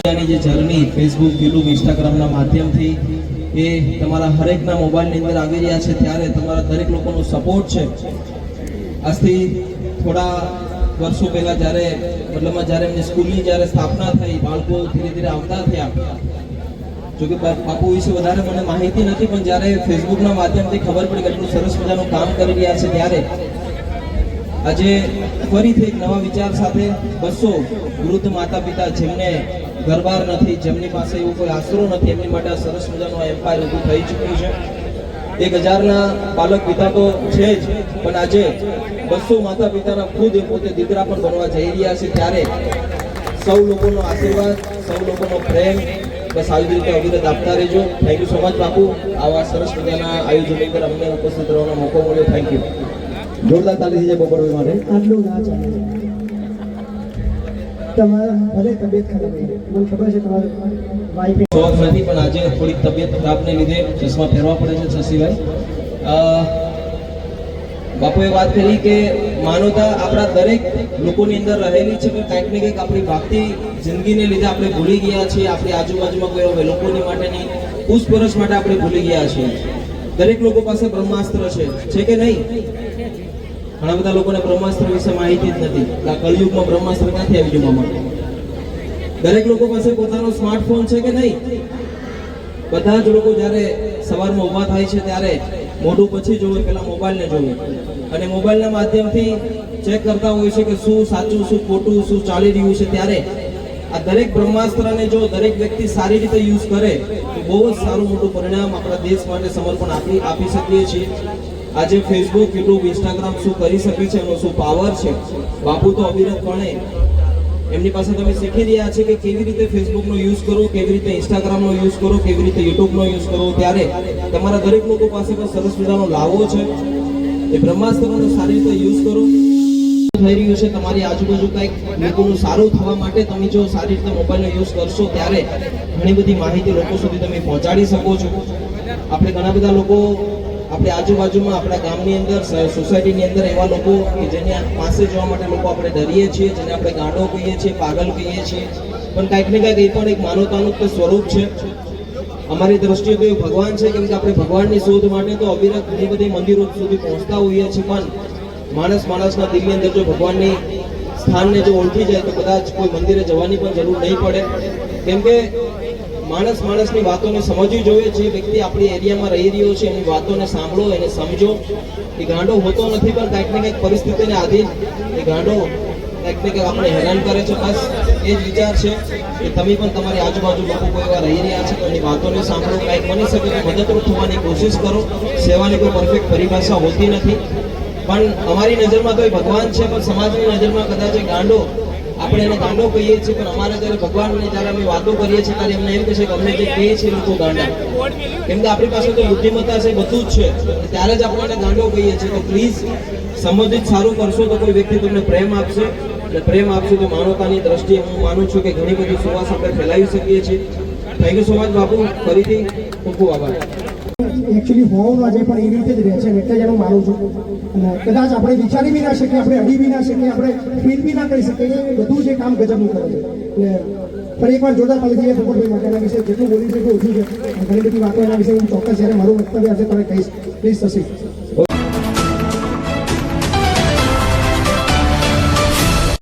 જે journey Facebook, YouTube, ઇન્સ્ટાગ્રામના માધ્યમથી એ તમારા હરેકના મોબાઈલની અંદર આવી રહ્યા છે, ત્યારે તમારા દરેક લોકોનો સપોર્ટ છે. આજથી થોડા વર્ષો પહેલા જ્યારે એમની સ્કૂલની જ્યારે સ્થાપના થઈ, બાળકો ધીરે ધીરે આવતા થયા. જોકે બાપુ વિશે વધારે મને માહિતી નથી, પણ જ્યારે ફેસબુકના માધ્યમથી ખબર પડી કે એટલું સરસ મજાનું કામ કરી રહ્યા છે, ત્યારે આજે ફરીથી એક નવા વિચાર સાથે 200 વૃદ્ધ માતા પિતા જેમને ઘરબાર નથી, જેમની પાસે એવો કોઈ આશરો નથી, એમની માટે આ સરસ મજાનું એમ્પાયર ઊભું થઈ ચૂક્યું છે. 1000ના બાલક પિતા તો છે જ, પણ આજે 200 માતા પિતાના ખુદ પોતે દીકરા પણ બનવા જઈ રહ્યા છે. ત્યારે સૌ લોકોનો આશીર્વાદ, સૌ લોકોનો પ્રેમ બસ આવી રીતે અવિરત આપતા રહેજો. થેન્ક યુ સો મચ બાપુ. આવા સરસ મજાના આયોજનની અંદર અમને ઉપસ્થિત રહેવાનો મોકો મળ્યો. Thank you. જોરદાર તાળી છે બપોરભાઈ માટે. આટલું ના ચાલે. તમારા ભલે તબિયત ખરાબ હોય, મને ખબર છે તમારા વાઈફ શોખ નથી, પણ આજે થોડીક તબિયત ખરાબને લીધે ચશ્મા પહેરવા પડે છે. શશીભાઈ, બાપુએ વાત કરી કે માનવતા આપણા દરેક લોકોની અંદર રહેલી છે, કે કંઈક ને કંઈક આપણી ભાગતી જિંદગીને લીધે આપણે ભૂલી ગયા છીએ. આપણી આજુબાજુમાં કોઈ હવે લોકોની માટેની પૂછપરછ માટે આપણે ભૂલી ગયા છીએ. દરેક લોકો પાસે બ્રહ્માસ્ત્ર છે કે નહીં? ઘણા બધા લોકોને બ્રહ્માસ્ત્ર વિશે માહિતી જ નથી. આ કળિયુગમાં બ્રહ્માસ્ત્ર ક્યાંથી આવી ગયું મામા? દરેક લોકો પાસે પોતાનો સ્માર્ટફોન છે કે નહીં? બધા જ લોકો જ્યારે સવારમાં ઊભા થાય છે, ત્યારે મોઢું પછી જોવે, પહેલા મોબાઈલને જોવે, અને મોબાઈલના માધ્યમથી ચેક કરતા હોય છે કે શું સાચું, શું ખોટું, શું ચાલી રહ્યું છે. ત્યારે આ દરેક બ્રહ્માસ્ત્રને જો દરેક વ્યક્તિ સારી રીતે યુઝ કરે તો બહુ જ સારું મોટું પરિણામ આપણા દેશ માટે સમર્પણ આપી શકીએ છીએ. આજે ફેસબુક, યુટ્યુબ, ઇન્સ્ટાગ્રામ શું કરી શકે છે, એનો શું પાવર છે, બાપુ તો અવિરતપણે એમની પાસે તમે શીખી રહ્યા છે કે કેવી રીતે ફેસબુકનો યુઝ કરો, કેવી રીતે ઇન્સ્ટાગ્રામનો યુઝ કરો, કેવી રીતે યુટ્યુબનો યુઝ કરો. ત્યારે તમારા દરેક લોકો પાસે પણ સરસ મજાનો લાવો છે. એ બ્રહ્માસ્ત્રનો સારી રીતે યુઝ કરો. થઈ રહ્યું છે તમારી આજુબાજુ કંઈક લોકોનું સારું થવા માટે તમે જો સારી રીતે મોબાઈલનો યુઝ કરશો, ત્યારે ઘણી બધી માહિતી લોકો સુધી તમે પહોંચાડી શકો છો. આપણે ઘણા બધા લોકો આપણી આજુબાજુમાં, આપણા ગામની અંદર, સોસાયટીની અંદર એવા લોકો કે જેની પાસે જવા માટે લોકો આપણે ડરીએ છીએ, જેને આપણે ગાંડો કહીએ છીએ, પાગલ કહીએ છીએ, પણ કંઈક ને કંઈક એ પણ એક માનવતાનું સ્વરૂપ છે. અમારી દ્રષ્ટિએ તો એ ભગવાન છે, કેમ કે આપણે ભગવાનની શોધ માટે તો અવિરત ઘણી બધી મંદિરો સુધી પહોંચતા હોઈએ છીએ, પણ માણસના દિલની અંદર જો ભગવાનની સ્થાનને જો ઓળખી જાય તો કદાચ કોઈ મંદિરે જવાની પણ જરૂર નહીં પડે. કેમ કે માણસની વાતોને સમજવી જોઈએ. જે વ્યક્તિ આપણી એરિયામાં રહી રહ્યો છે એની વાતોને સાંભળો, એને સમજો. એ ગાંડો હોતો નથી, પણ કંઈક ને કંઈક પરિસ્થિતિને આધીન એ ગાંડો કંઈક ને કંઈક આપણે હેરાન કરે છે. બસ એ જ વિચાર છે કે તમે પણ તમારી આજુબાજુ લોકો કોઈ એવા રહી રહ્યા છે તો એની વાતોને સાંભળો. કંઈક બની શકે તો મદદરૂપ થવાની કોશિશ કરો. સેવાની કોઈ પરફેક્ટ પરિભાષા હોતી નથી, પણ અમારી નજરમાં તો એ ભગવાન છે, પણ સમાજની નજરમાં કદાચ એ ગાંડો, આપણે એને ગાંડો કહીએ છીએ, પણ અમારે જ્યારે ભગવાનને જ્યારે અમે વાતો કરીએ છીએ ત્યારે એમને એમ કહે છે કે અમને જે કહીએ છીએ લોકો ગાંડા. કેમ કે આપણી પાસે તો બુદ્ધિમત્તા છે, બધું જ છે, ત્યારે જ આપણે એને ગાંડો કહીએ છીએ. તો પ્લીઝ સંબંધિત સારું કરશો તો કોઈ વ્યક્તિ તમને પ્રેમ આપશે, અને પ્રેમ આપશે તો માનવતાની દ્રષ્ટિએ હું માનું છું કે ઘણી બધી સુવાસ આપણે ફેલાવી શકીએ છીએ. થેન્ક યુ સો મચ બાપુ. ફરીથી ખૂબ ખૂબ આભાર. એકચ્યુઅલી હોવાનું આજે પણ એવી રીતે જ રહે છે, એટલે જ હું માનું છું. અને કદાચ આપણે વિચારી બી ના શકીએ, આપણે અડી બી ના શકીએ, આપણે ફીલ બી ના કરી શકીએ. એ બધું જે કામ ગજબનું કરે છે. એટલે ફરી એકવાર જોરદાર પાડી દઈએ ભગવતભાઈ માટે. એના વિશે જેટલું બોલી છે એટલું ઓછું છે. ઘણી બધી વાતો એના વિશે હું ચોક્કસ જ્યારે મારું વક્તવ્ય હશે ત્યારે કહીશ. પ્લીઝ શશી.